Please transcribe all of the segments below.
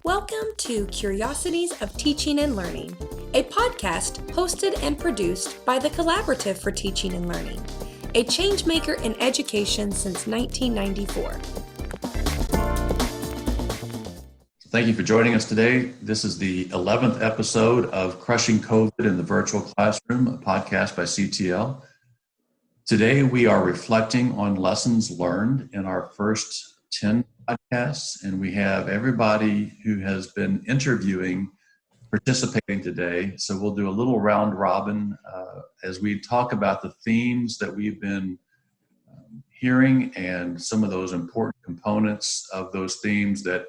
Welcome to Curiosities of Teaching and Learning, a podcast hosted and produced by the Collaborative for Teaching and Learning, a change maker in education since 1994. Thank you for joining us today. This is the 11th episode of Crushing COVID in the Virtual Classroom, a podcast by CTL. Today we are reflecting on lessons learned in our first 10 podcasts, and we have everybody who has been interviewing participating today. So we'll do a little round robin as we talk about the themes that we've been hearing and some of those important components of those themes that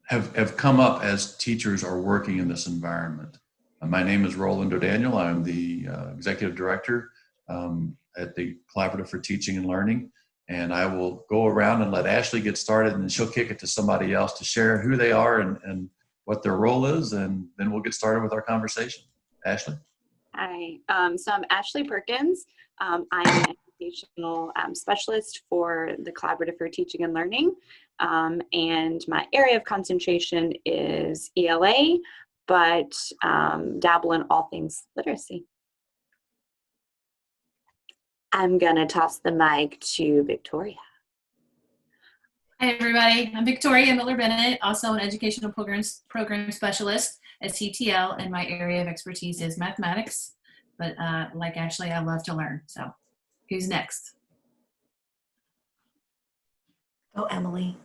have come up as teachers are working in this environment. My name is Roland O'Daniel. I'm the Executive Director at the Collaborative for Teaching and Learning. And I will go around and let Ashley get started, and then she'll kick it to somebody else to share who they are and what their role is, and then we'll get started with our conversation. Ashley? Hi, so I'm Ashley Perkins. I'm an educational specialist for the Collaborative for Teaching and Learning, and my area of concentration is ELA, but dabble in all things literacy. I'm going to toss the mic to Victoria. Hi, everybody. I'm Victoria Miller-Bennett, also an educational program specialist at CTL, and my area of expertise is mathematics. But like Ashley, I love to learn. So who's next? Oh, Emily.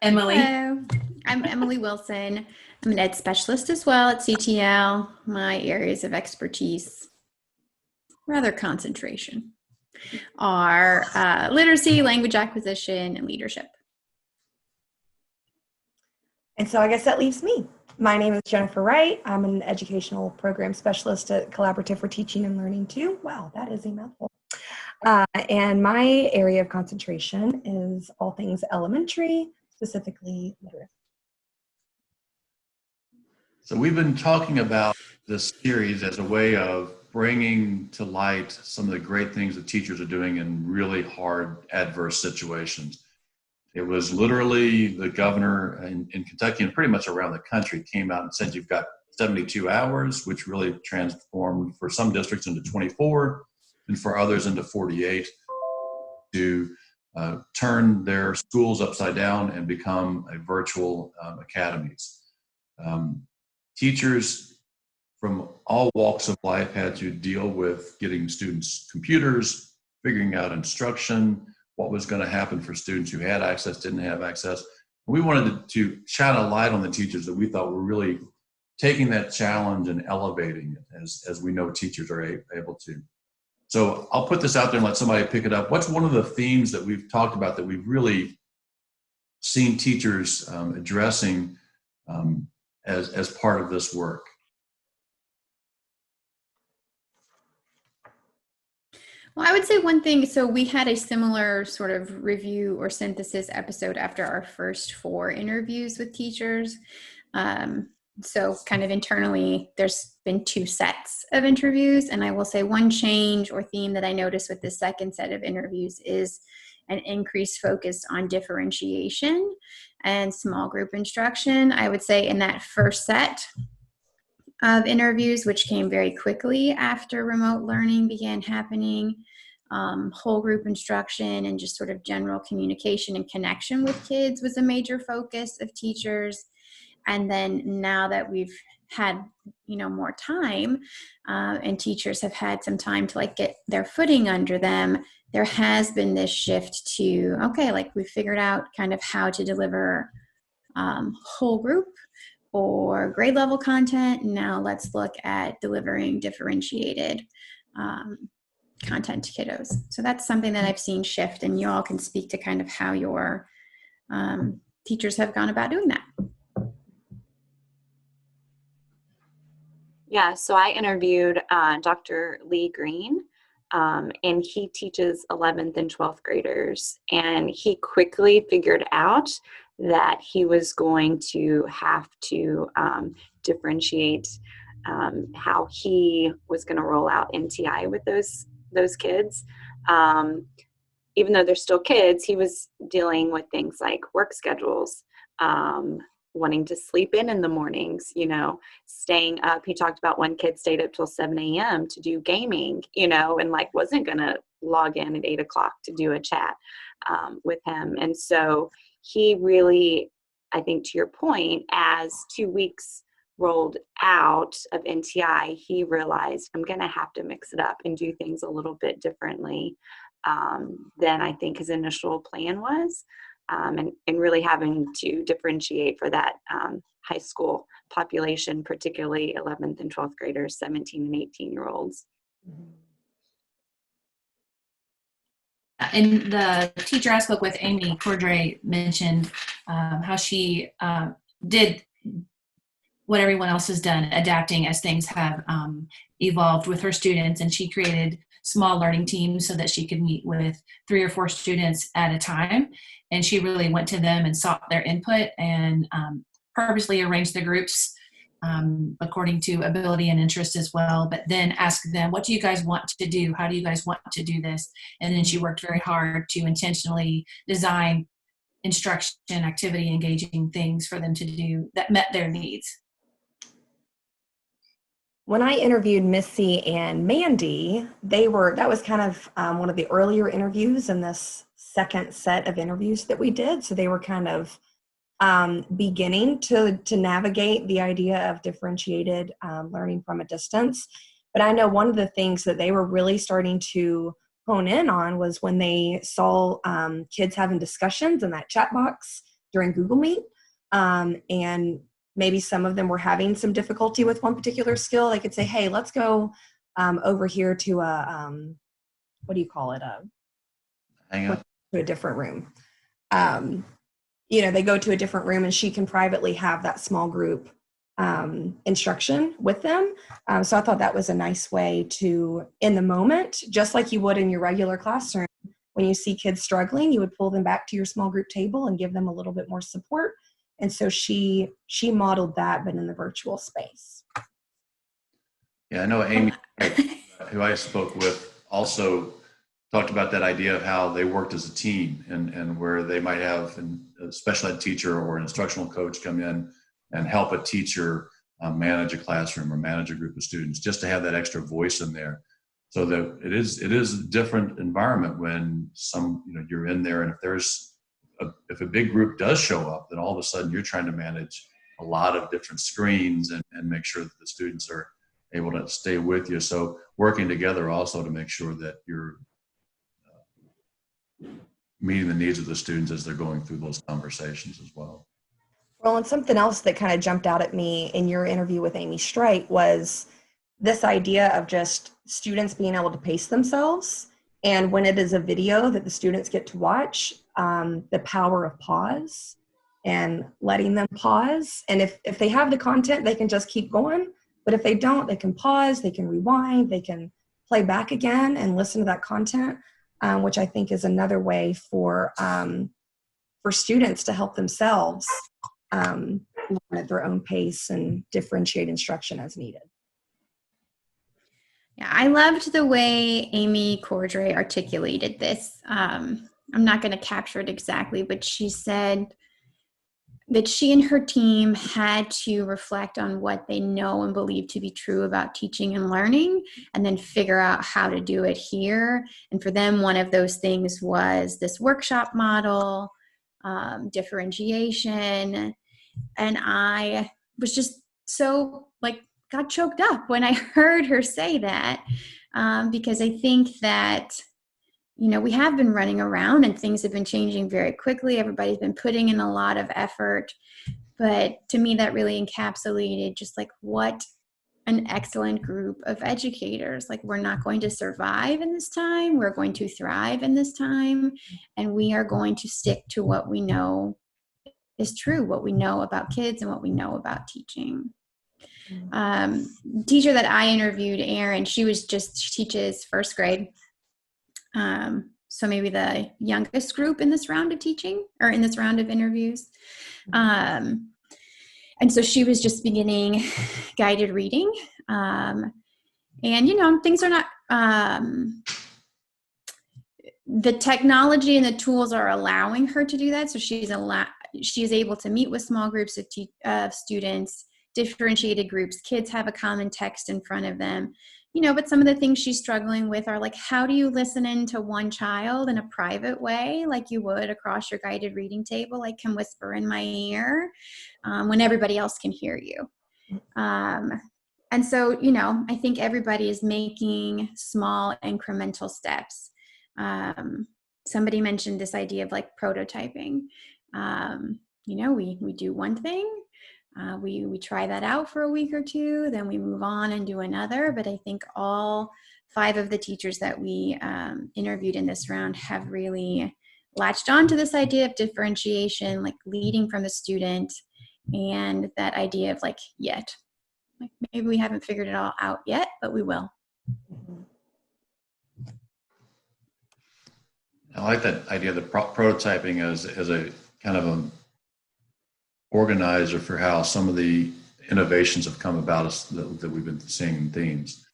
Emily. Hello. I'm Emily Wilson. I'm an ed specialist as well at CTL. My areas of expertise, rather concentration, are literacy, language acquisition, and leadership. And so I guess that leaves me. My name is Jennifer Wright. I'm an educational program specialist at Collaborative for Teaching and Learning too. Wow, that is a mouthful. And my area of concentration is all things elementary, specifically literacy. So we've been talking about this series as a way of bringing to light some of the great things that teachers are doing in really hard, adverse situations. It was literally the governor in Kentucky and pretty much around the country came out and said you've got 72 hours, which really transformed for some districts into 24 and for others into 48 to turn their schools upside down and become a virtual academies. Teachers from all walks of life had to deal with getting students computers, figuring out instruction, what was going to happen for students who had access, didn't have access. We wanted to shine a light on the teachers that we thought were really taking that challenge and elevating it as we know teachers are able to. So I'll put this out there and let somebody pick it up. What's one of the themes that we've talked about that we've really seen teachers addressing as part of this work? Well, I would say one thing, so we had a similar sort of review or synthesis episode after our first 4 interviews with teachers. So kind of internally, there's been 2 sets of interviews, and I will say one change or theme that I noticed with the second set of interviews is an increased focus on differentiation and small group instruction. I would say in that first set of interviews, which came very quickly after remote learning began happening, whole group instruction and just sort of general communication and connection with kids was a major focus of teachers. And then now that we've had, more time and teachers have had some time to get their footing under them, there has been this shift to, we figured out kind of how to deliver whole group or grade level content. Now let's look at delivering differentiated content to kiddos. So that's something that I've seen shift, and you all can speak to kind of how your teachers have gone about doing that. Yeah, so I interviewed Dr. Lee Green, and he teaches 11th and 12th graders, and he quickly figured out that he was going to have to differentiate how he was going to roll out NTI with those kids. even though they're still kids, he was dealing with things like work schedules, wanting to sleep in the mornings, staying up. He talked about one kid stayed up till 7 a.m. to do gaming, and like wasn't going to log in at 8 o'clock to do a chat with him. And so he really, I think to your point, as 2 weeks rolled out of NTI, he realized I'm going to have to mix it up and do things a little bit differently than I think his initial plan was. And really having to differentiate for that high school population, particularly 11th and 12th graders, 17 and 18-year-olds. And the teacher I spoke with, Amy Cordray, mentioned how she did what everyone else has done, adapting as things have evolved with her students. And she created small learning teams so that she could meet with 3 or 4 students at a time. And she really went to them and sought their input and purposely arranged the groups according to ability and interest as well. But then ask them, what do you guys want to do? How do you guys want to do this? And then she worked very hard to intentionally design instruction, activity, engaging things for them to do that met their needs. When I interviewed Missy and Mandy, that was kind of one of the earlier interviews in this second set of interviews that we did. So they were kind of beginning to navigate the idea of differentiated learning from a distance. But I know one of the things that they were really starting to hone in on was when they saw kids having discussions in that chat box during Google Meet, and maybe some of them were having some difficulty with one particular skill. They could say, hey, let's go over here to a, what do you call it? Hangout. To a different room. They go to a different room and she can privately have that small group instruction with them. So I thought that was a nice way to, in the moment, just like you would in your regular classroom, when you see kids struggling, you would pull them back to your small group table and give them a little bit more support. And so she modeled that, but in the virtual space. Yeah, I know Amy, who I spoke with, also talked about that idea of how they worked as a team and where they might have a special ed teacher or an instructional coach come in and help a teacher manage a classroom or manage a group of students, just to have that extra voice in there. So that it is a different environment when you're in there, and if a big group does show up, then all of a sudden you're trying to manage a lot of different screens and make sure that the students are able to stay with you. So working together also to make sure that you're meeting the needs of the students as they're going through those conversations as well. Well, and something else that kind of jumped out at me in your interview with Amy Wright was this idea of just students being able to pace themselves. And when it is a video that the students get to watch, the power of pause and letting them pause. And if they have the content, they can just keep going. But if they don't, they can pause, they can rewind, they can play back again and listen to that content, which I think is another way for students to help themselves learn at their own pace and differentiate instruction as needed. Yeah, I loved the way Amy Cordray articulated this. I'm not going to capture it exactly, but she said that she and her team had to reflect on what they know and believe to be true about teaching and learning, and then figure out how to do it here. And for them, one of those things was this workshop model, differentiation. And I was just so got choked up when I heard her say that, because I think that, we have been running around and things have been changing very quickly. Everybody's been putting in a lot of effort. But to me, that really encapsulated just what an excellent group of educators. We're not going to survive in this time. We're going to thrive in this time. And we are going to stick to what we know is true, what we know about kids and what we know about teaching. Teacher that I interviewed, Erin, she teaches first grade. So maybe the youngest group in this round of teaching or in this round of interviews. And so she was just beginning guided reading. And, things are not, the technology and the tools are allowing her to do that. So she's able to meet with small groups of students, differentiated groups. Kids have a common text in front of them, but some of the things she's struggling with are like, how do you listen in to one child in a private way, like you would across your guided reading table, like can whisper in my ear when everybody else can hear you. And so, I think everybody is making small incremental steps. Somebody mentioned this idea of like prototyping. We do one thing, we try that out for a week or two, then we move on and do another. But I think all 5 of the teachers that we interviewed in this round have really latched on to this idea of differentiation, like leading from the student, and that idea of like yet. Like maybe we haven't figured it all out yet, but we will. I like that idea of the prototyping as a kind of an organizer for how some of the innovations have come about us that we've been seeing in themes.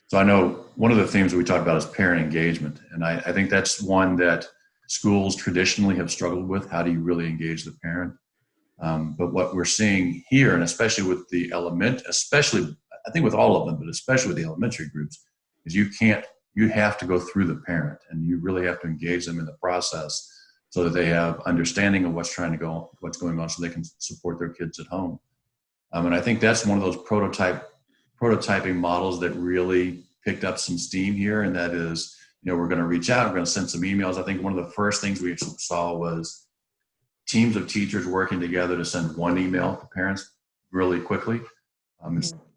So I know one of the themes we talked about is parent engagement. And I think that's one that schools traditionally have struggled with. How do you really engage the parent? But what we're seeing here, and especially with the especially, I think with all of them, but especially with the elementary groups, is you have to go through the parent, and you really have to engage them in the process so that they have understanding of what's going on, so they can support their kids at home. And I think that's one of those prototyping models that really picked up some steam here. And that is, we're going to reach out, we're going to send some emails. I think one of the first things we saw was teams of teachers working together to send one email to parents really quickly.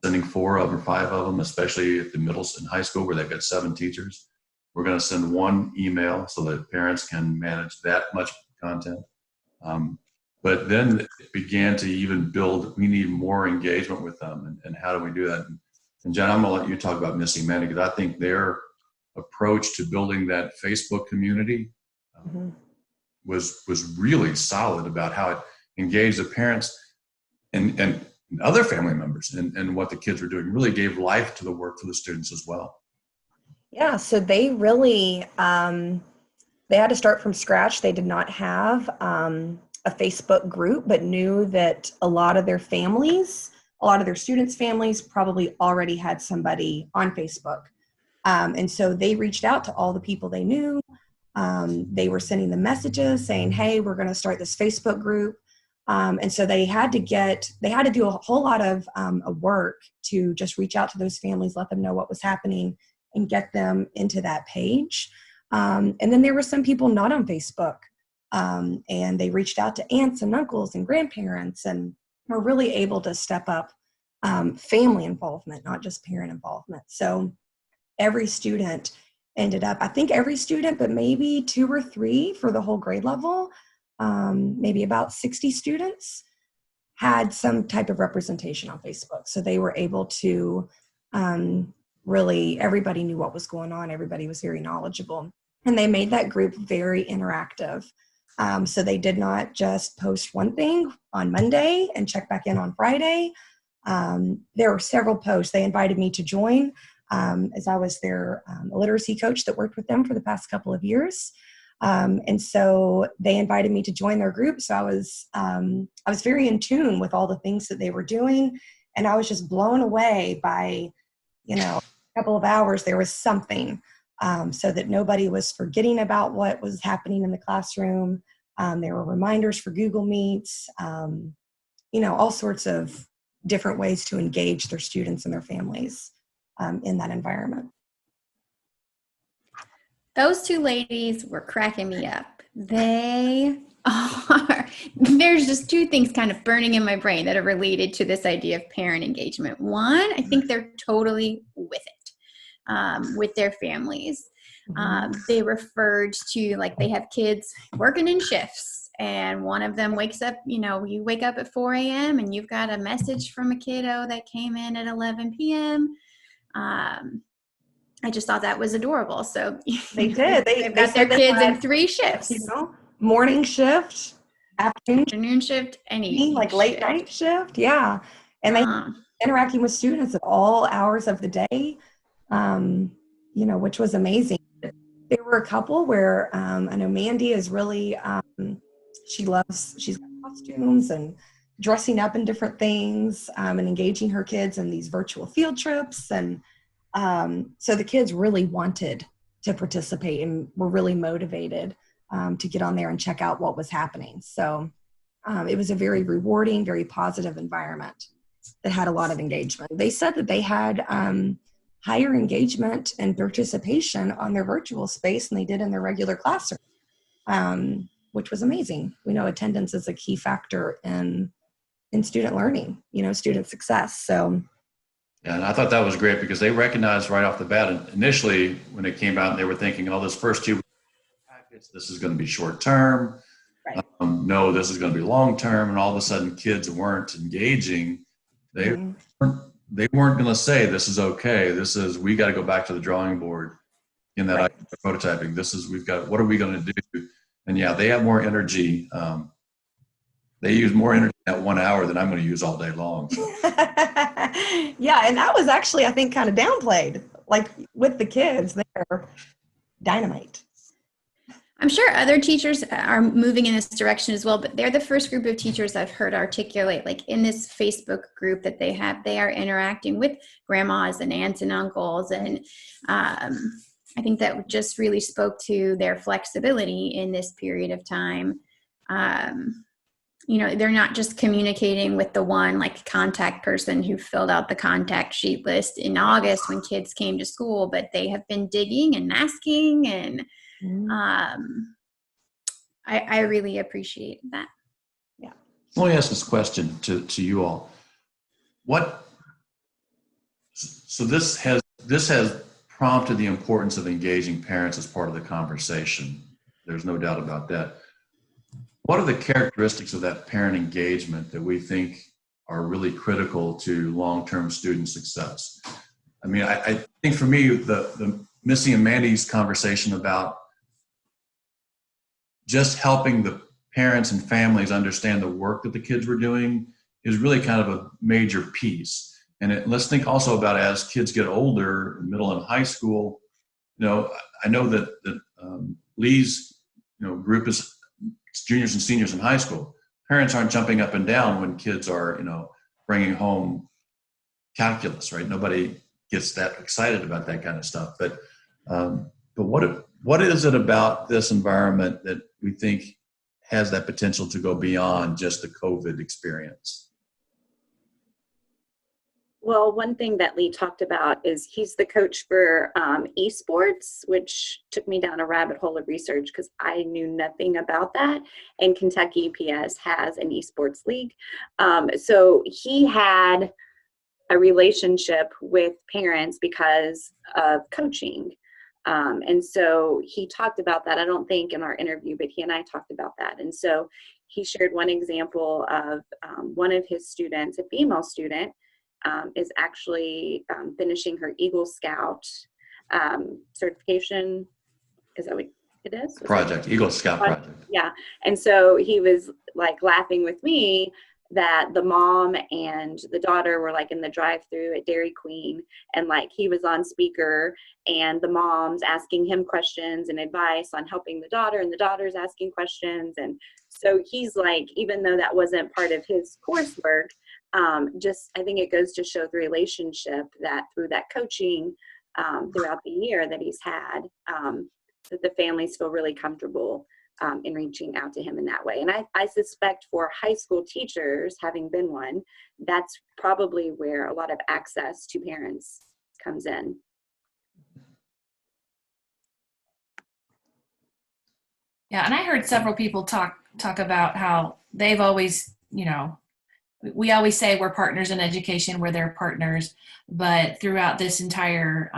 Sending 4 or 5 of them, especially at the middle and high school where they've got 7 teachers. We're going to send one email so that parents can manage that much content. But then it began to even build, we need more engagement with them. And how do we do that? And Jen, I'm going to let you talk about Missing Men, because I think their approach to building that Facebook community was really solid about how it engaged the parents and other family members and what the kids were doing. Really gave life to the work for the students as well. Yeah, so they really, they had to start from scratch. They did not have a Facebook group, but knew that a lot of their students' families probably already had somebody on Facebook. And so they reached out to all the people they knew. They were sending them messages saying, hey, we're going to start this Facebook group. And so they had to do a whole lot of work to just reach out to those families, let them know what was happening, and get them into that page. And then there were some people not on Facebook, and they reached out to aunts and uncles and grandparents, and were really able to step up family involvement, not just parent involvement. So every student but maybe 2 or 3 for the whole grade level, maybe about 60 students had some type of representation on Facebook. So they were able to really, everybody knew what was going on. Everybody was very knowledgeable. And they made that group very interactive. So they did not just post one thing on Monday and check back in on Friday. There were several posts. They invited me to join as I was their literacy coach that worked with them for the past couple of years. And so they invited me to join their group. So I was very in tune with all the things that they were doing. And I was just blown away by, a couple of hours, there was something, so that nobody was forgetting about what was happening in the classroom. There were reminders for Google Meets, all sorts of different ways to engage their students and their families in that environment. Those 2 ladies were cracking me up. There's just 2 things kind of burning in my brain that are related to this idea of parent engagement. One, I think they're totally with it, with their families. They referred to, like, they have kids working in shifts, and one of them wakes up, you wake up at 4 a.m. and you've got a message from a kiddo that came in at 11 p.m. I just thought that was adorable. So they did. They've got their kids in 3 shifts. Morning shift, afternoon shift, and evening, like late night shift. Yeah. And they interacting with students at all hours of the day, which was amazing. There were a couple where I know Mandy is really, she's got costumes and dressing up in different things and engaging her kids in these virtual field trips. And so the kids really wanted to participate and were really motivated to get on there and check out what was happening. So it was a very rewarding, very positive environment that had a lot of engagement. They said that they had higher engagement and participation on their virtual space than they did in their regular classroom, which was amazing. We know attendance is a key factor in student learning, student success. So, yeah, and I thought that was great because they recognized right off the bat, and initially when it came out, they were thinking, oh, this first 2 packets, this is going to be short term. Right. No, this is going to be long term. And all of a sudden kids weren't engaging. They weren't going to say, this is okay. This is, we got to go back to the drawing board in that prototyping. What are we going to do? And yeah, they have more energy. They use more energy in that 1 hour than I'm going to use all day long. So. Yeah, and that was actually, I think, kind of downplayed. Like with the kids, they're dynamite. I'm sure other teachers are moving in this direction as well, but they're the first group of teachers I've heard articulate, like in this Facebook group that they have, they are interacting with grandmas and aunts and uncles. And I think that just really spoke to their flexibility in this period of time. They're not just communicating with the one like contact person who filled out the contact sheet list in August when kids came to school, but they have been digging and asking, and I really appreciate that. Yeah. Let me ask this question to you all. So this has prompted the importance of engaging parents as part of the conversation. There's no doubt about that. What are the characteristics of that parent engagement that we think are really critical to long-term student success? I mean, I think for me, the Missy and Mandy's conversation about just helping the parents and families understand the work that the kids were doing is really kind of a major piece. And let's think also about as kids get older, middle and high school, I know that Lee's, group is juniors and seniors in high school. Parents aren't jumping up and down when kids are, bringing home calculus, right? Nobody gets that excited about that kind of stuff. But what is it about this environment that we think has that potential to go beyond just the COVID experience? Well, one thing that Lee talked about is he's the coach for esports, which took me down a rabbit hole of research because I knew nothing about that. And Kentucky PS has an esports league. So he had a relationship with parents because of coaching. And so he talked about that, I don't think in our interview, but he and I talked about that. And so he shared one example of one of his students, a female student, is actually finishing her Eagle Scout certification. Is that what it is? Project, Eagle Scout project. Yeah. And so he was like laughing with me that the mom and the daughter were like in the drive-through at Dairy Queen, and like he was on speaker and the mom's asking him questions and advice on helping the daughter, and the daughter's asking questions. And so he's like, even though that wasn't part of his coursework, I think it goes to show the relationship that through that coaching throughout the year that he's had, that the families feel really comfortable in reaching out to him in that way. And I suspect for high school teachers, having been one, that's probably where a lot of access to parents comes in. Yeah, and I heard several people talk about how they've always, we always say we're partners in education, we're their partners, but throughout this entire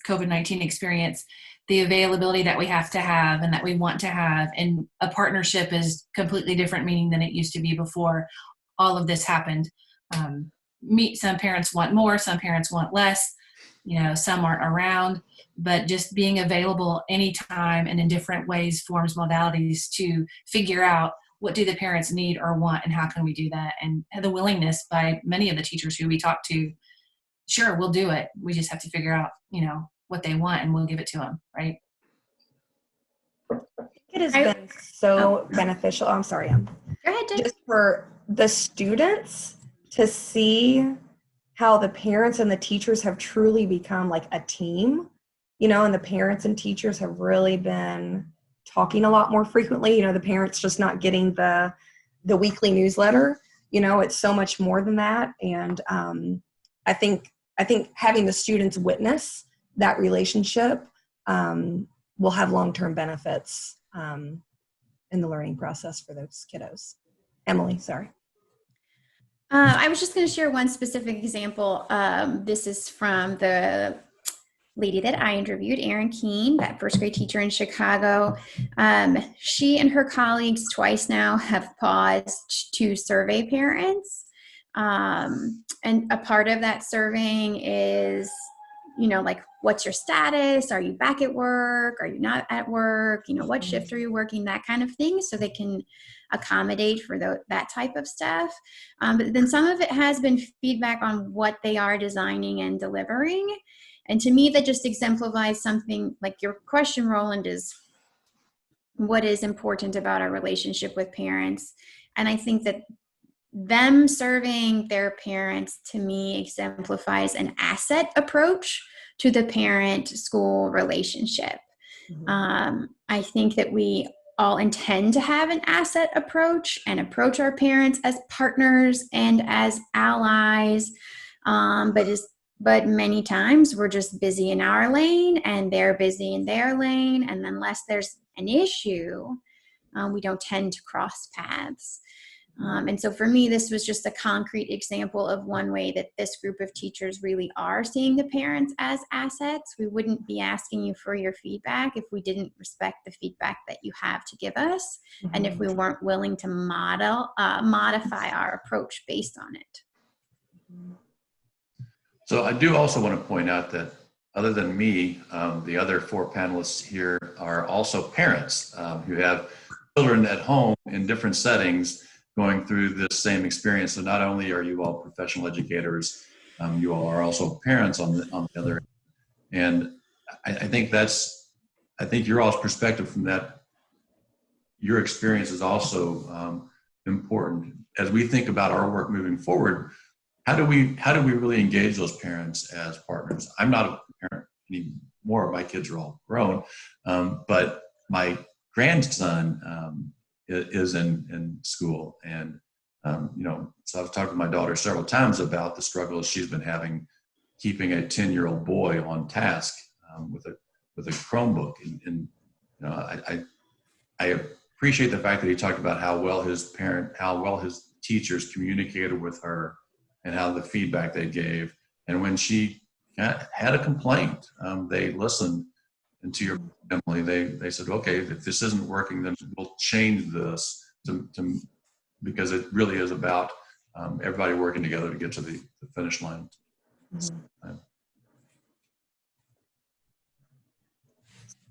COVID-19 experience, the availability that we have to have and that we want to have, and a partnership is completely different meaning than it used to be before all of this happened. Some parents want more, some parents want less, some aren't around, but just being available anytime and in different ways, forms, modalities to figure out what do the parents need or want and how can we do that, and the willingness by many of the teachers who we talk to, sure, we'll do it. We just have to figure out, what they want and we'll give it to them, right? It has I- been so beneficial. I'm sorry, Go ahead, Jen. just for the students to see how the parents and the teachers have truly become like a team, and the parents and teachers have really been talking a lot more frequently. The parents just not getting the weekly newsletter. It's so much more than that. And I think having the students witness that relationship will have long-term benefits in the learning process for those kiddos. Emily, sorry. I was just going to share one specific example. This is from the lady that I interviewed, Erin Keene, that first grade teacher in Chicago. She and her colleagues twice now have paused to survey parents. And a part of that surveying is, like, what's your status? Are you back at work? Are you not at work? What shift are you working? That kind of thing. So they can accommodate for that type of stuff. But then some of it has been feedback on what they are designing and delivering. And to me, that just exemplifies something like your question, Roland, is what is important about our relationship with parents. And I think that them serving their parents, to me, exemplifies an asset approach to the parent-school relationship. I think that we all intend to have an asset approach and approach our parents as partners and as allies, but many times we're just busy in our lane and they're busy in their lane, and unless there's an issue, we don't tend to cross paths. And so for me, this was just a concrete example of one way that this group of teachers really are seeing the parents as assets. We wouldn't be asking you for your feedback if we didn't respect the feedback that you have to give us, and if we weren't willing to modify our approach based on it. So I do also want to point out that other than me, the other 4 panelists here are also parents who have children at home in different settings going through this same experience. So not only are you all professional educators, you all are also parents on the other end. And I think your all's perspective from that, your experience is also important. As we think about our work moving forward, how do we really engage those parents as partners? I'm not a parent anymore. My kids are all grown, but my grandson is in school, and so I've talked to my daughter several times about the struggles she's been having keeping a 10-year-old boy on task with a Chromebook, and I appreciate the fact that he talked about how well his teachers communicated with her and how the feedback they gave, and when she had a complaint, they listened. And to your Emily, they said, okay, if this isn't working, then we'll change this because it really is about everybody working together to get to the finish line.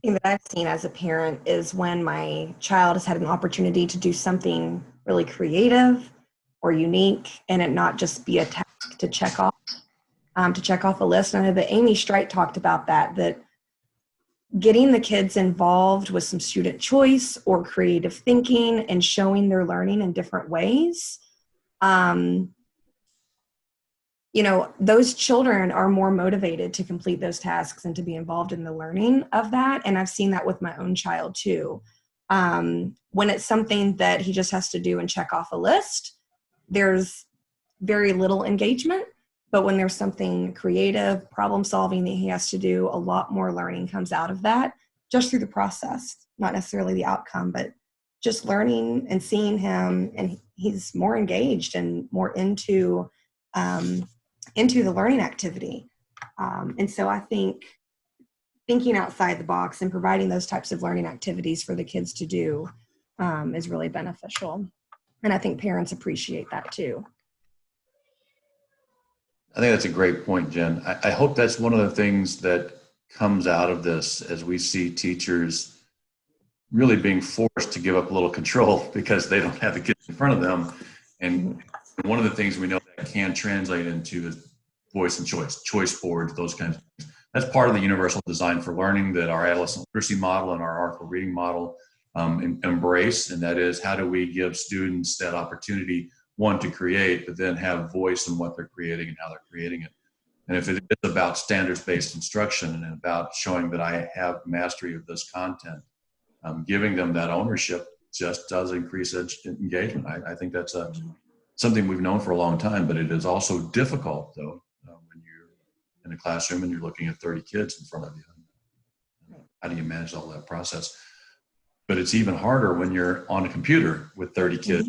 Thing that I've seen as a parent is when my child has had an opportunity to do something really creative or unique, and it not just be a task to check off a list. And I know that Amy Streit talked about that getting the kids involved with some student choice or creative thinking and showing their learning in different ways. Those children are more motivated to complete those tasks and to be involved in the learning of that. And I've seen that with my own child too. When it's something that he just has to do and check off a list, there's very little engagement. But when there's something creative, problem solving that he has to do, a lot more learning comes out of that just through the process, not necessarily the outcome, but just learning and seeing him, and he's more engaged and more into the learning activity. And so I think thinking outside the box and providing those types of learning activities for the kids to do is really beneficial. And I think parents appreciate that too. I think that's a great point, Jen. I hope that's one of the things that comes out of this as we see teachers really being forced to give up a little control because they don't have the kids in front of them. And one of the things we know that can translate into is voice and choice boards, those kinds of things. that's part of the universal design for learning that our adolescent literacy model and our artful reading model embrace. And that is, how do we give students that opportunity, one, to create, but then have voice in what they're creating and how they're creating it. And if it is about standards-based instruction and about showing that I have mastery of this content, giving them that ownership just does increase engagement. I think that's something we've known for a long time, but it is also difficult, though, when you're in a classroom and you're looking at 30 kids in front of you. How do you manage all that process? But it's even harder when you're on a computer with 30 kids,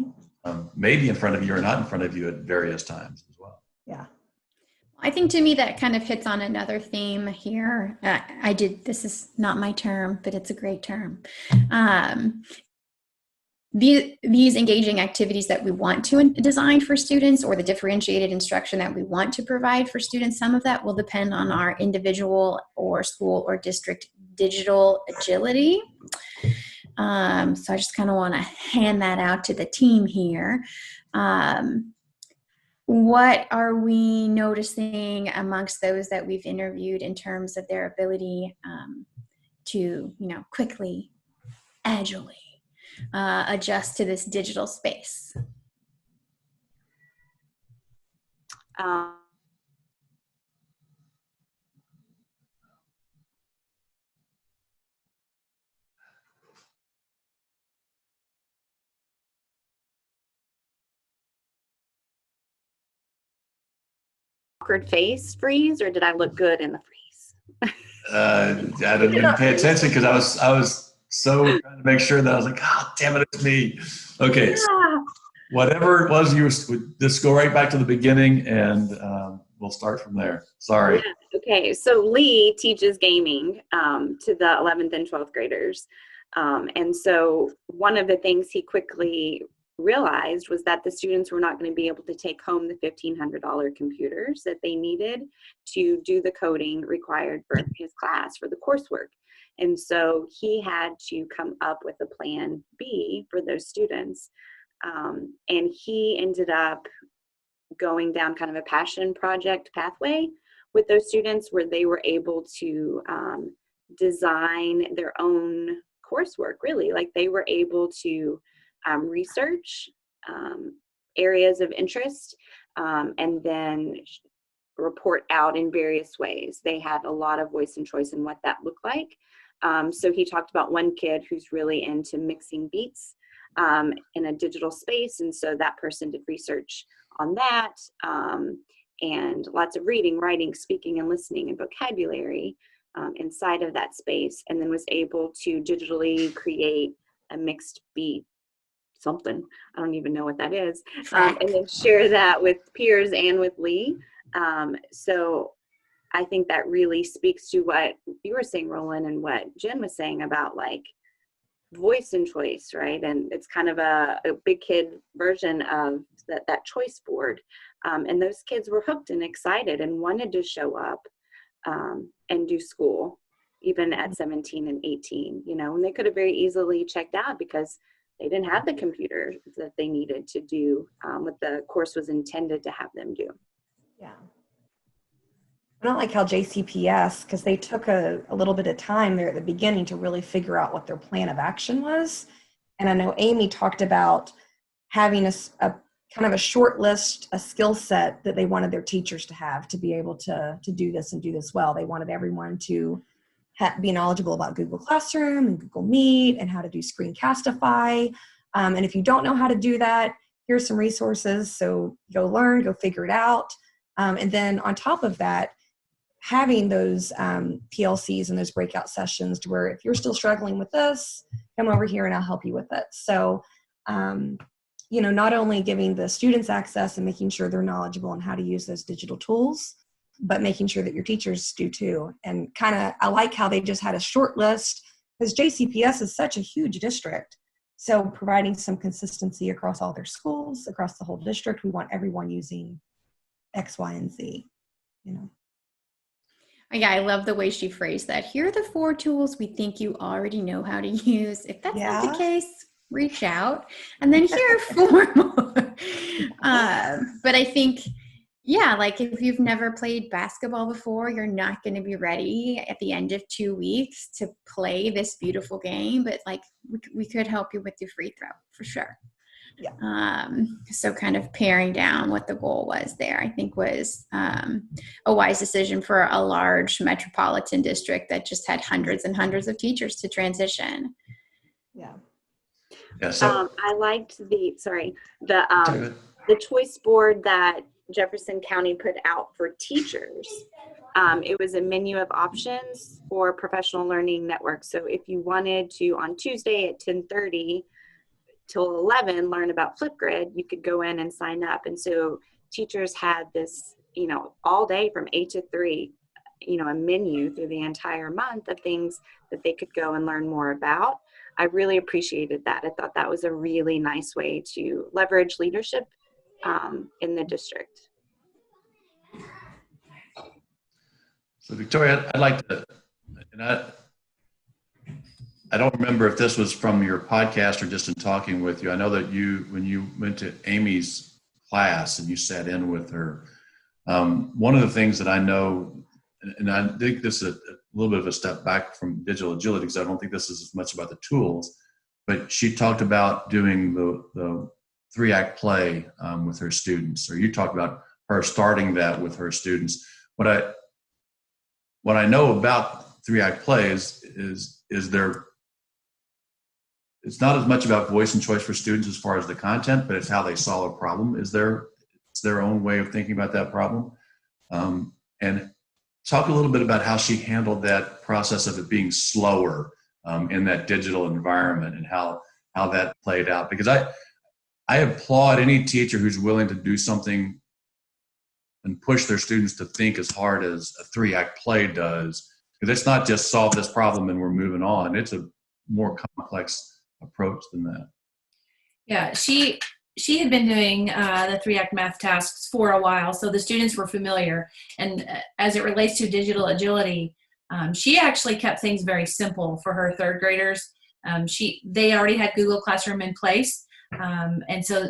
maybe in front of you or not in front of you at various times as well. Yeah. I think to me that kind of hits on another theme here. This is not my term, but it's a great term. These engaging activities that we want to design for students, or the differentiated instruction that we want to provide for students, some of that will depend on our individual or school or district digital agility. So I just kind of want to hand that out to the team here. What are we noticing amongst those that we've interviewed in terms of their ability to, quickly, agilely adjust to this digital space? Awkward face freeze, or did I look good in the freeze? I didn't pay attention because I was so trying to make sure that I was like, God damn it, it's me. Okay, so whatever it was, just go right back to the beginning, and we'll start from there. Sorry. Yeah. Okay, so Lee teaches gaming to the 11th and 12th graders. And so one of the things he quickly realized was that the students were not going to be able to take home the $1,500 computers that they needed to do the coding required for his class, for the coursework. And so he had to come up with a plan B for those students. And he ended up going down kind of a passion project pathway with those students, where they were able to design their own coursework, really. Like, they were able to research areas of interest and then report out in various ways. They had a lot of voice and choice in what that looked like. So he talked about one kid who's really into mixing beats in a digital space, and so that person did research on that, and lots of reading, writing, speaking, and listening, and vocabulary inside of that space, and then was able to digitally create a mixed beat something. I don't even know what that is. And then share that with peers and with Lee. So I think that really speaks to what you were saying, Roland, and what Jen was saying about, like, voice and choice, right? And it's kind of a big kid version of that choice board. And those kids were hooked and excited and wanted to show up and do school, even at 17 and 18, and they could have very easily checked out because they didn't have the computer that they needed to do what the course was intended to have them do. Yeah. I don't like how JCPS, because they took a little bit of time there at the beginning to really figure out what their plan of action was. And I know Amy talked about having a kind of a short list, a skill set that they wanted their teachers to have to be able to do this and do this well. They wanted everyone to be knowledgeable about Google Classroom and Google Meet and how to do Screencastify. And if you don't know how to do that, here's some resources. So go learn, go figure it out. And then on top of that, having those PLCs and those breakout sessions to where if you're still struggling with this, come over here and I'll help you with it. So, not only giving the students access and making sure they're knowledgeable on how to use those digital tools, but making sure that your teachers do too. And I like how they just had a short list, because JCPS is such a huge district. So providing some consistency across all their schools, across the whole district, we want everyone using X, Y, and Z, Yeah, I love the way she phrased that. Here are the 4 tools we think you already know how to use. If that's not the case, reach out. And then here are 4 more. But I think, Yeah, like if you've never played basketball before, you're not going to be ready at the end of 2 weeks to play this beautiful game, but like we could help you with your free throw for sure. Yeah. So kind of paring down what the goal was there, I think was a wise decision for a large metropolitan district that just had hundreds and hundreds of teachers to transition. Yeah. Yeah. So I liked the choice board that Jefferson County put out for teachers. It was a menu of options for professional learning networks. So if you wanted to, on Tuesday at 10:30 till 11, learn about Flipgrid, you could go in and sign up. And so teachers had this, all day from 8 to 3, a menu through the entire month of things that they could go and learn more about. I really appreciated that. I thought that was a really nice way to leverage leadership in the district. So Victoria, I'd like to, and I don't remember if this was from your podcast or just in talking with you. I know that when you went to Amy's class and you sat in with her, one of the things that I know, and I think this is a little bit of a step back from digital agility because I don't think this is as much about the tools, but she talked about doing the 3-act play with her students, or you talked about her starting that with her students. What I know about 3-act plays is it's not as much about voice and choice for students as far as the content, but it's how they solve a problem. It's their own way of thinking about that problem. And talk a little bit about how she handled that process of it being slower in that digital environment and how that played out. Because I applaud any teacher who's willing to do something and push their students to think as hard as a 3-act play does. Because it's not just solve this problem and we're moving on. It's a more complex approach than that. Yeah, she had been doing the 3-act math tasks for a while, so the students were familiar. And as it relates to digital agility, she actually kept things very simple for her third graders. They already had Google Classroom in place, and so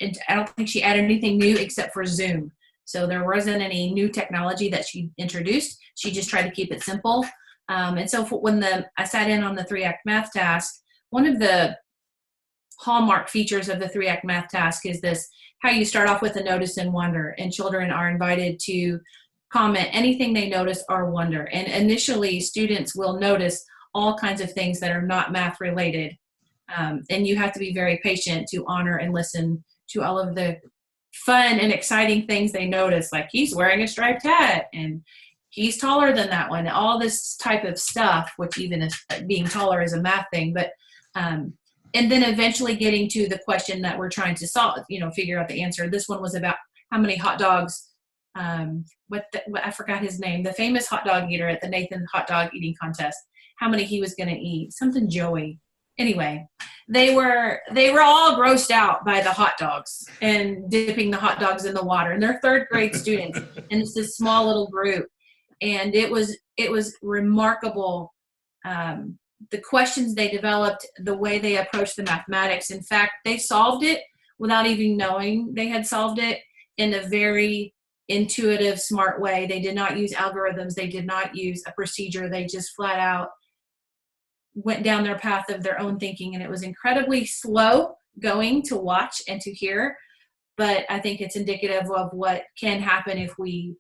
I don't think she added anything new except for Zoom. So there wasn't any new technology that she introduced. She just tried to keep it simple. And so when I sat in on the 3-act math task, one of the hallmark features of the 3-act math task is this, how you start off with a notice and wonder, and children are invited to comment anything they notice or wonder. And initially, students will notice all kinds of things that are not math related. And you have to be very patient to honor and listen to all of the fun and exciting things they notice, like he's wearing a striped hat and he's taller than that one, all this type of stuff, which even being taller is a math thing. But and then eventually getting to the question that we're trying to solve, figure out the answer. This one was about how many hot dogs, I forgot his name, the famous hot dog eater at the Nathan hot dog eating contest, how many he was going to eat, something Joey. Anyway, they were all grossed out by the hot dogs and dipping the hot dogs in the water. And they're third grade students, and it's this small little group. And it was remarkable. The questions they developed, the way they approached the mathematics. In fact, they solved it without even knowing they had solved it in a very intuitive, smart way. They did not use algorithms. They did not use a procedure. They just flat out went down their path of their own thinking. And it was incredibly slow going to watch and to hear. But I think it's indicative of what can happen if we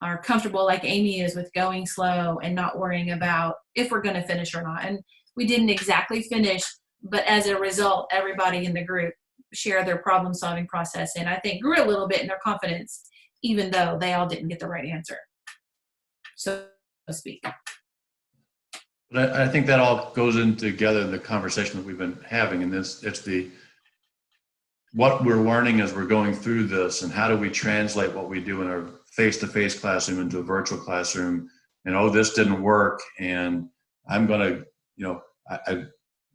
are comfortable, like Amy is, with going slow and not worrying about if we're going to finish or not. And we didn't exactly finish, but as a result, everybody in the group shared their problem solving process and I think grew a little bit in their confidence, even though they all didn't get the right answer, so to speak. But I think that all goes in together in the conversation that we've been having, and it's what we're learning as we're going through this, and how do we translate what we do in our face-to-face classroom into a virtual classroom, and this didn't work, and I'm going to,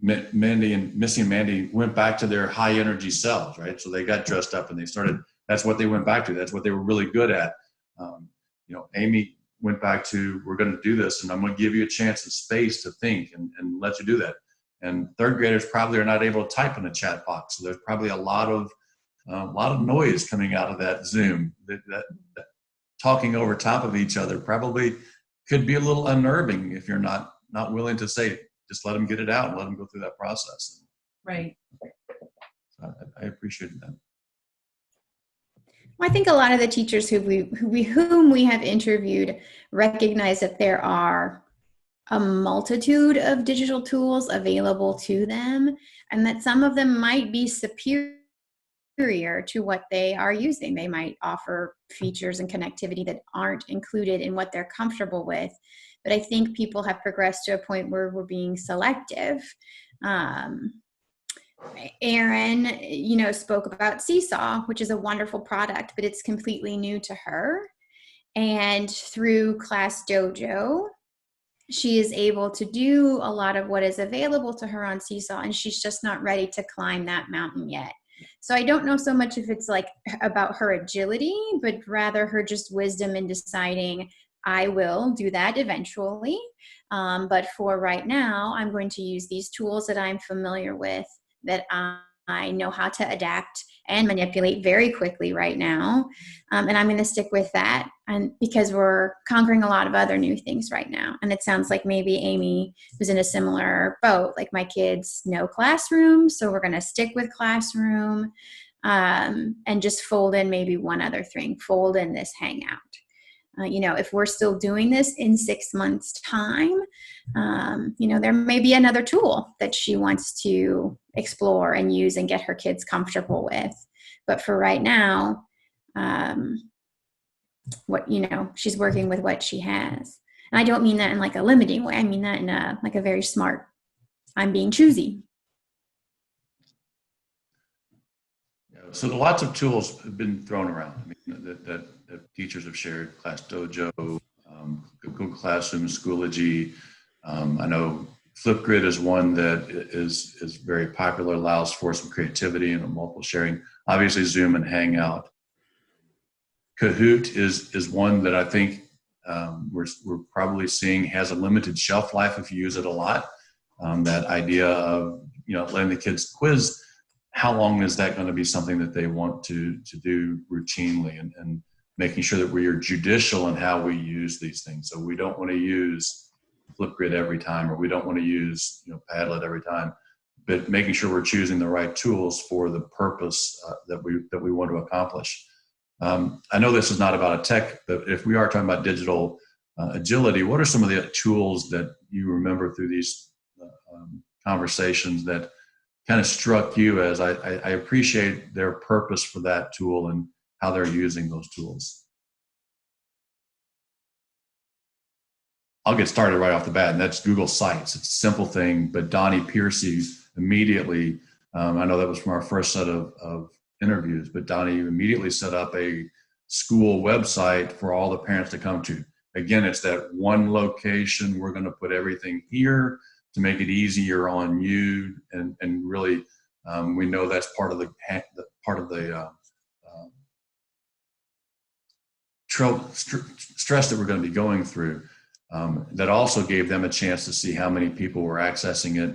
Mandy and Missy and Mandy went back to their high energy selves, right? So they got dressed up and they started, that's what they went back to. That's what they were really good at. Amy went back to, we're going to do this and I'm going to give you a chance and space to think and let you do that. And third graders probably are not able to type in a chat box. So there's probably a lot of a lot of noise coming out of that Zoom. That talking over top of each other probably could be a little unnerving if you're not willing to say, just let them get it out and let them go through that process. Right. So I appreciated that. Well, I think a lot of the teachers whom we have interviewed recognize that there are a multitude of digital tools available to them, and that some of them might be superior to what they are using. They might offer features and connectivity that aren't included in what they're comfortable with. But I think people have progressed to a point where we're being selective. Erin, spoke about Seesaw, which is a wonderful product, but it's completely new to her. And through Class Dojo, she is able to do a lot of what is available to her on Seesaw, and she's just not ready to climb that mountain yet. So I don't know so much if it's like about her agility, but rather her just wisdom in deciding, I will do that eventually. But for right now, I'm going to use these tools that I'm familiar with, that I know how to adapt and manipulate very quickly right now. And I'm going to stick with that, and because we're conquering a lot of other new things right now. And it sounds like maybe Amy was in a similar boat. Like, my kids know Classroom, so we're going to stick with Classroom, and just fold in maybe one other thing, fold in this Hangout. If we're still doing this in 6 months' time, there may be another tool that she wants to explore and use and get her kids comfortable with. But for right now, she's working with what she has. And I don't mean that in like a limiting way. I mean that in a very smart, I'm being choosy. So lots of tools have been thrown around. I mean, that teachers have shared: Class Dojo, Google Classroom, Schoology. I know Flipgrid is one that is very popular, allows for some creativity and multiple sharing. Obviously, Zoom and Hangout. Kahoot is one that I think we're probably seeing has a limited shelf life if you use it a lot. That idea of letting the kids quiz, how long is that going to be something that they want to do routinely, and making sure that we are judicial in how we use these things. So we don't want to use Flipgrid every time, or we don't want to use Padlet every time, but making sure we're choosing the right tools for the purpose that we want to accomplish. I know this is not about a tech, but if we are talking about digital agility, what are some of the tools that you remember through these conversations that kind of struck you as I appreciate their purpose for that tool and how they're using those tools? I'll get started right off the bat, and that's Google Sites. It's a simple thing, but Donnie Piercy immediately, I know that was from our first set of interviews, but Donnie immediately set up a school website for all the parents to come to. Again, it's that one location. We're going to put everything here to make it easier on you, and really, we know that's part of the stress that we're going to be going through. That also gave them a chance to see how many people were accessing it,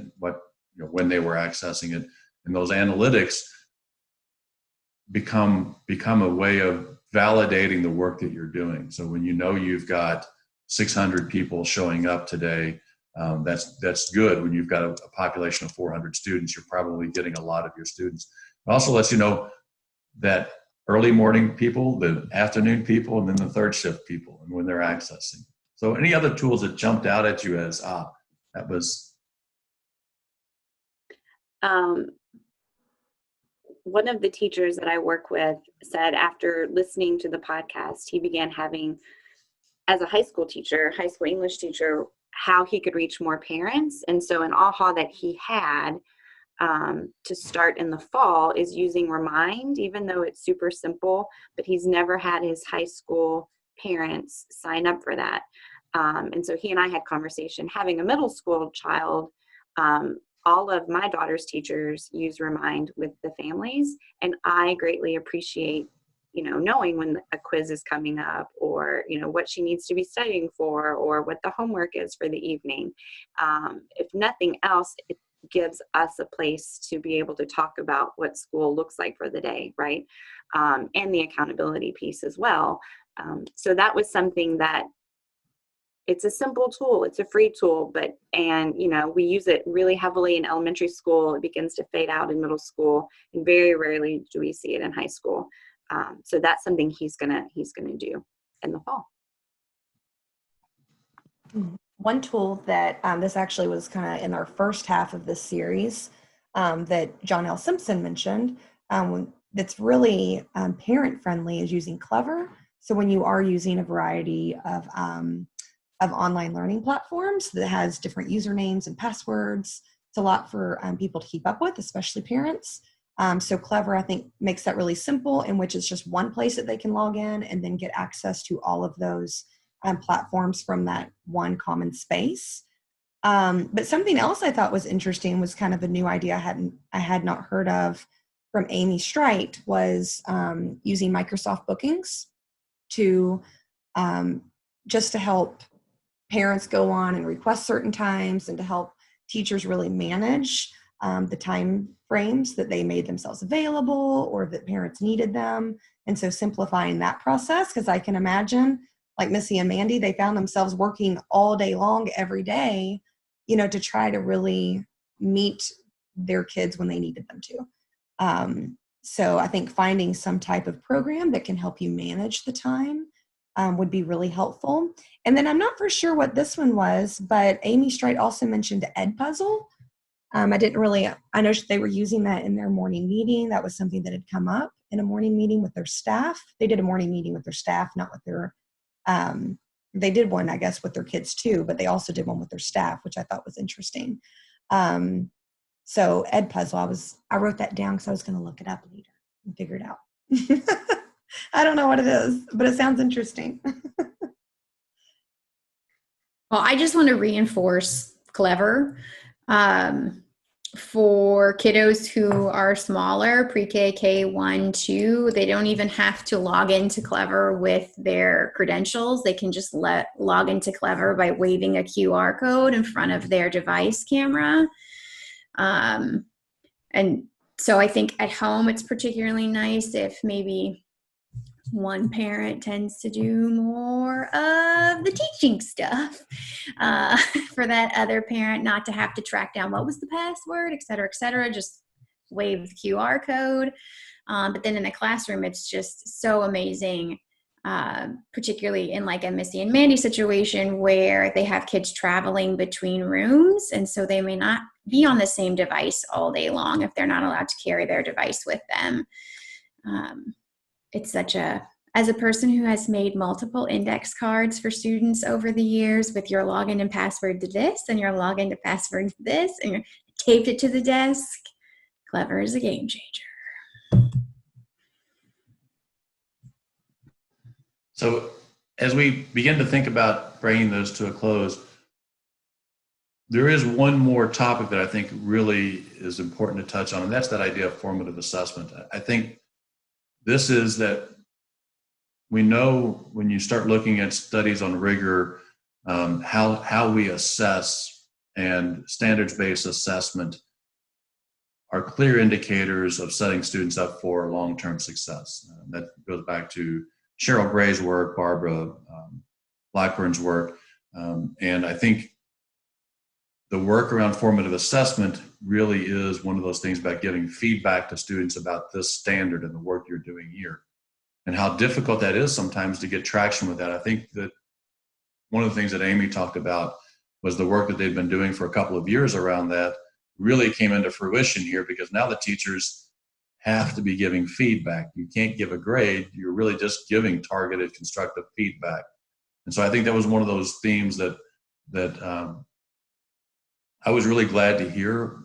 when they were accessing it, and those analytics become a way of validating the work that you're doing. So when you've got 600 people showing up today, that's good. When you've got a population of 400 students, you're probably getting a lot of your students. It also lets you know that early morning people, the afternoon people, and then the third shift people, and when they're accessing. So any other tools that jumped out at you as, that was? One of the teachers that I work with said after listening to the podcast, he began having, as a high school English teacher, how he could reach more parents. And so an aha that he had to start in the fall is using Remind, even though it's super simple, but he's never had his high school parents sign up for that. And so he and I had conversation. Having a middle school child, all of my daughter's teachers use Remind with the families, and I greatly appreciate knowing when a quiz is coming up, or what she needs to be studying for, or what the homework is for the evening. If nothing else, gives us a place to be able to talk about what school looks like for the day, right? And the accountability piece as well. So that was something that, it's a simple tool, it's a free tool, and we use it really heavily in elementary school. It begins to fade out in middle school, and very rarely do we see it in high school. So that's something he's gonna do in the fall. One tool that this actually was kind of in our first half of this series that John L. Simpson mentioned, that's really parent friendly, is using Clever. So when you are using a variety of online learning platforms that has different usernames and passwords, it's a lot for people to keep up with, especially parents. So Clever, I think, makes that really simple, in which it's just one place that they can log in and then get access to all of those platforms from that one common space. But something else I thought was interesting, was kind of a new idea I had not heard of from Amy Wright, was using Microsoft Bookings to just to help parents go on and request certain times, and to help teachers really manage the time frames that they made themselves available or that parents needed them. And so simplifying that process, because I can imagine, like Missy and Mandy, they found themselves working all day long every day, to try to really meet their kids when they needed them to. So I think finding some type of program that can help you manage the time would be really helpful. And then I'm not for sure what this one was, but Amy Strite also mentioned Edpuzzle. I know they were using that in their morning meeting. That was something that had come up in a morning meeting with their staff. They did a morning meeting with their staff, not with their, they did one, I guess, with their kids too, but they also did one with their staff, which I thought was interesting. So Edpuzzle, I wrote that down because I was going to look it up later and figure it out. I don't know what it is, but it sounds interesting. Well, I just want to reinforce Clever. For kiddos who are smaller, pre-K, K1, 2, they don't even have to log into Clever with their credentials. They can just log into Clever by waving a QR code in front of their device camera. And so I think at home it's particularly nice if maybe one parent tends to do more of the teaching stuff, for that other parent not to have to track down what was the password, et cetera, just wave the QR code. But then in the classroom, it's just so amazing, particularly in like a Missy and Mandy situation where they have kids traveling between rooms. And so they may not be on the same device all day long if they're not allowed to carry their device with them. It's as a person who has made multiple index cards for students over the years with your login and password to this and your login to password to this, and you taped it to the desk, Clever is a game changer. So as we begin to think about bringing those to a close, there is one more topic that I think really is important to touch on, and that's that idea of formative assessment. I think this is that we know when you start looking at studies on rigor, how we assess, and standards-based assessment are clear indicators of setting students up for long-term success. That goes back to Cheryl Gray's work, Barbara Blackburn's work, and I think the work around formative assessment really is one of those things about giving feedback to students about this standard and the work you're doing here, and how difficult that is sometimes to get traction with that. I think that one of the things that Amy talked about was the work that they've been doing for a couple of years around that really came into fruition here, because now the teachers have to be giving feedback. You can't give a grade. You're really just giving targeted constructive feedback. And so I think that was one of those themes that I was really glad to hear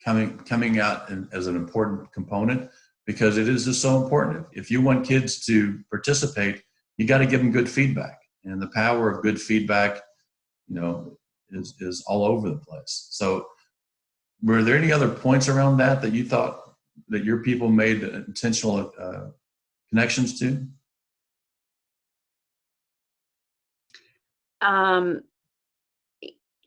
coming out as an important component, because it is just so important. If you want kids to participate, you got to give them good feedback, and the power of good feedback, is all over the place. So were there any other points around that you thought that your people made intentional connections to?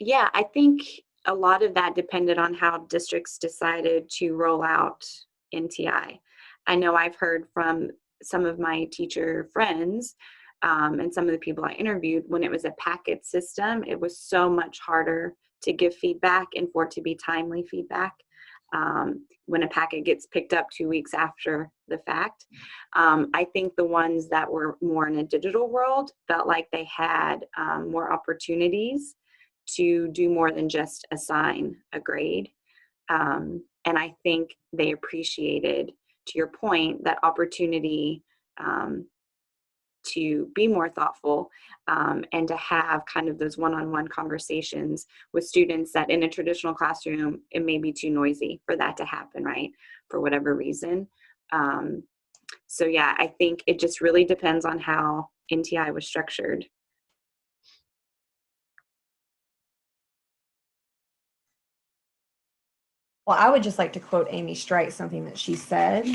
Yeah, I think a lot of that depended on how districts decided to roll out NTI. I know I've heard from some of my teacher friends and some of the people I interviewed, when it was a packet system, it was so much harder to give feedback and for it to be timely feedback. When a packet gets picked up 2 weeks after the fact. I think the ones that were more in a digital world felt like they had more opportunities to do more than just assign a grade. And I think they appreciated, to your point, that opportunity to be more thoughtful and to have kind of those one-on-one conversations with students that in a traditional classroom, it may be too noisy for that to happen, right? For whatever reason. So yeah, I think it just really depends on how NTI was structured. Well, I would just like to quote Amy Strite, something that she said,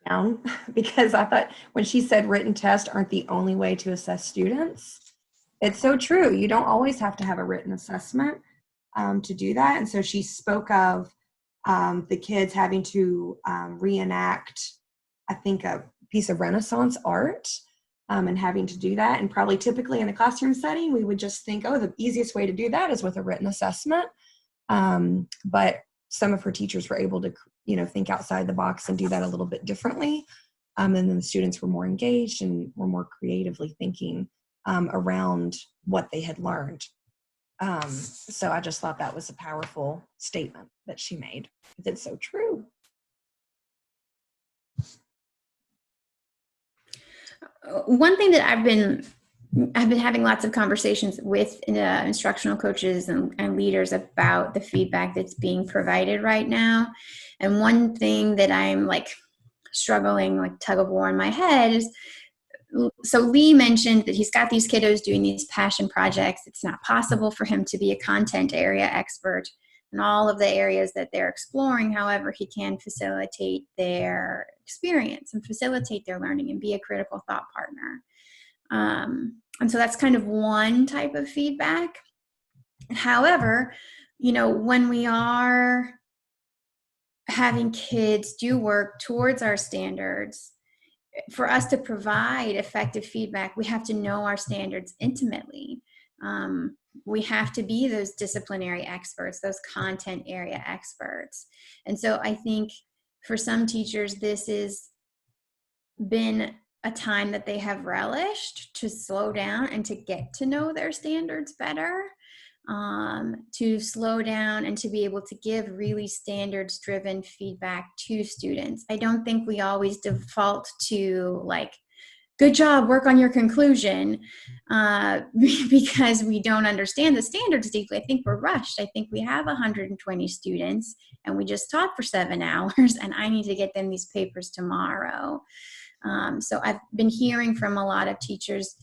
down, because I thought when she said written tests aren't the only way to assess students, it's so true. You don't always have to have a written assessment to do that. And so she spoke of the kids having to reenact, I think, a piece of Renaissance art and having to do that. And probably typically in a classroom setting, we would just think, oh, the easiest way to do that is with a written assessment. But some of her teachers were able to, think outside the box and do that a little bit differently. And then the students were more engaged and were more creatively thinking around what they had learned. So I just thought that was a powerful statement that she made. It's so true. One thing that I've been having lots of conversations with instructional coaches and leaders about the feedback that's being provided right now. And one thing that I'm struggling, tug of war in my head is, so Lee mentioned that he's got these kiddos doing these passion projects. It's not possible for him to be a content area expert in all of the areas that they're exploring. However, he can facilitate their experience and facilitate their learning and be a critical thought partner. And so that's kind of one type of feedback. However, when we are having kids do work towards our standards, for us to provide effective feedback, we have to know our standards intimately. We have to be those disciplinary experts, those content area experts. And so I think for some teachers, this has been a time that they have relished to slow down and to get to know their standards better, to slow down and to be able to give really standards-driven feedback to students. I don't think we always default to good job, work on your conclusion, because we don't understand the standards deeply. I think we're rushed. I think we have 120 students and we just taught for 7 hours and I need to get them these papers tomorrow. So I've been hearing from a lot of teachers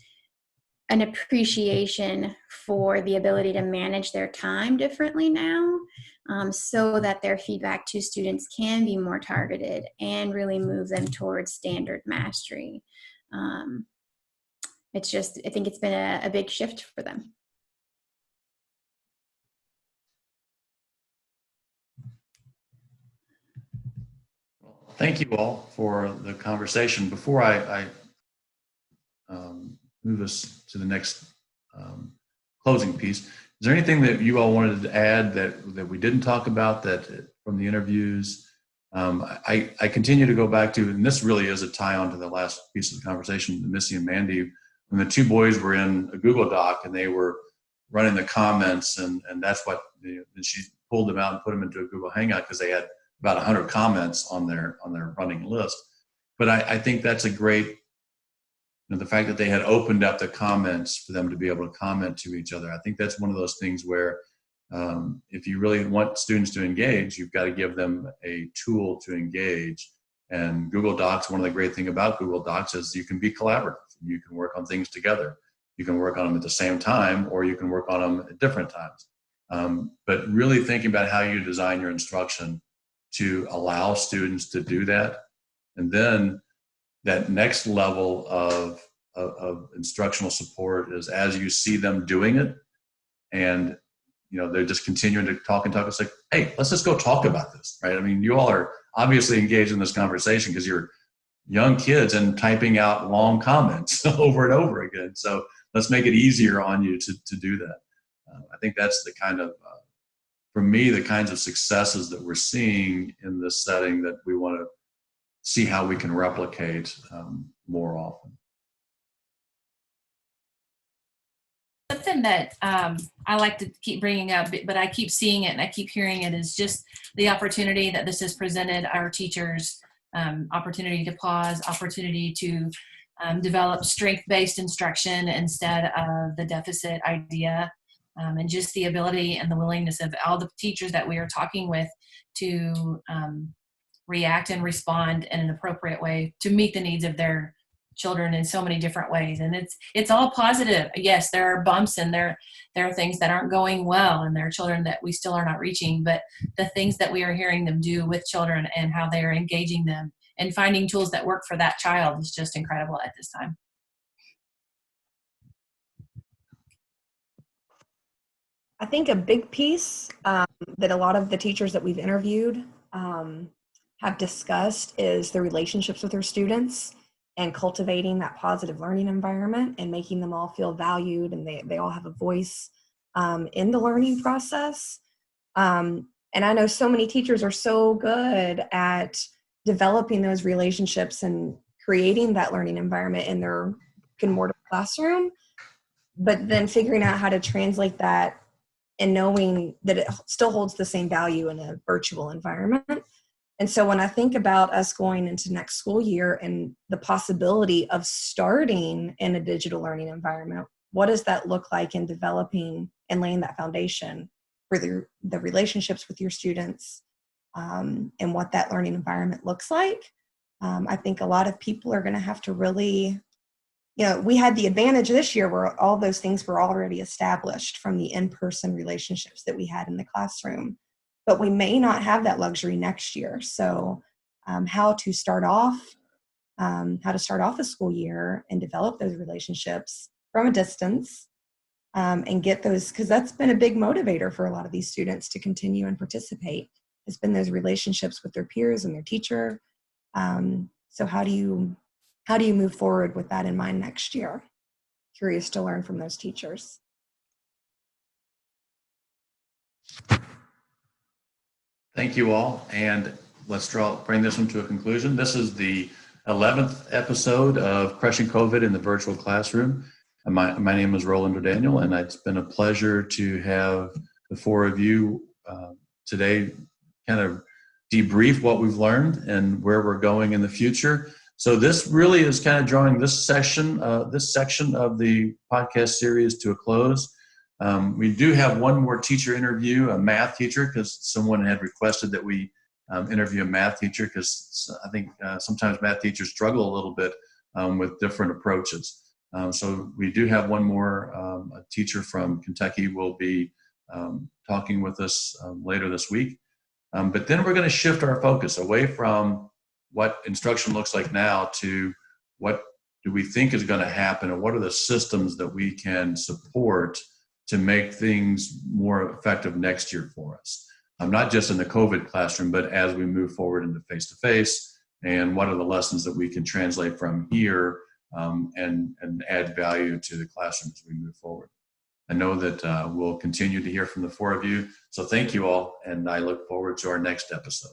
an appreciation for the ability to manage their time differently now, so that their feedback to students can be more targeted and really move them towards standard mastery. I think it's been a big shift for them. Thank you all for the conversation. Before I move us to the next closing piece, is there anything that you all wanted to add that we didn't talk about from the interviews? I continue to go back to, and this really is a tie-on to the last piece of the conversation, Missy and Mandy, when the 2 boys were in a Google Doc and they were running the comments, and that's what she pulled them out and put them into a Google Hangout because they had about 100 comments on their running list. But I think that's a great, the fact that they had opened up the comments for them to be able to comment to each other. I think that's one of those things where if you really want students to engage, you've got to give them a tool to engage. And Google Docs, one of the great things about Google Docs is you can be collaborative. You can work on things together. You can work on them at the same time, or you can work on them at different times. But really thinking about how you design your instruction to allow students to do that. And then that next level of instructional support is as you see them doing it and they're just continuing to talk and talk. It's like, hey, let's just go talk about this, right? I mean, you all are obviously engaged in this conversation because you're young kids and typing out long comments over and over again. So let's make it easier on you to do that. I think that's the kind of, for me, the kinds of successes that we're seeing in this setting that we want to see how we can replicate more often. Something that I like to keep bringing up, but I keep seeing it and I keep hearing it, is just the opportunity that this has presented our teachers, opportunity to pause, opportunity to develop strength-based instruction instead of the deficit idea, and just the ability and the willingness of all the teachers that we are talking with to react and respond in an appropriate way to meet the needs of their children in so many different ways. And it's all positive. Yes, there are bumps and there are things that aren't going well, and there are children that we still are not reaching, but the things that we are hearing them do with children and how they are engaging them and finding tools that work for that child is just incredible at this time. I think a big piece that a lot of the teachers that we've interviewed have discussed is the relationships with their students and cultivating that positive learning environment and making them all feel valued and they all have a voice in the learning process. And I know so many teachers are so good at developing those relationships and creating that learning environment in their brick-and-mortar classroom, but then figuring out how to translate that and knowing that it still holds the same value in a virtual environment. And so when I think about us going into next school year and the possibility of starting in a digital learning environment, what does that look like in developing and laying that foundation for the relationships with your students, and what that learning environment looks like? I think a lot of people are going to have to really, we had the advantage this year where all those things were already established from the in-person relationships that we had in the classroom. But we may not have that luxury next year. So how to start off a school year and develop those relationships from a distance, and get those, because that's been a big motivator for a lot of these students to continue and participate. It's been those relationships with their peers and their teacher. So how do you move forward with that in mind next year? Curious to learn from those teachers. Thank you all, and let's bring this one to a conclusion. This is the 11th episode of Crushing COVID in the Virtual Classroom. My name is Roland O'Daniel, and it's been a pleasure to have the four of you today kind of debrief what we've learned and where we're going in the future. So this really is kind of drawing this section of the podcast series to a close. We do have one more teacher interview, a math teacher, because someone had requested that we interview a math teacher, because I think sometimes math teachers struggle a little bit with different approaches. So we do have one more. A teacher from Kentucky will be talking with us later this week. But then we're going to shift our focus away from what instruction looks like now to what do we think is going to happen, and what are the systems that we can support to make things more effective next year for us. Not just in the COVID classroom, but as we move forward into face-to-face, and what are the lessons that we can translate from here and add value to the classroom as we move forward. I know that we'll continue to hear from the four of you. So thank you all, and I look forward to our next episode.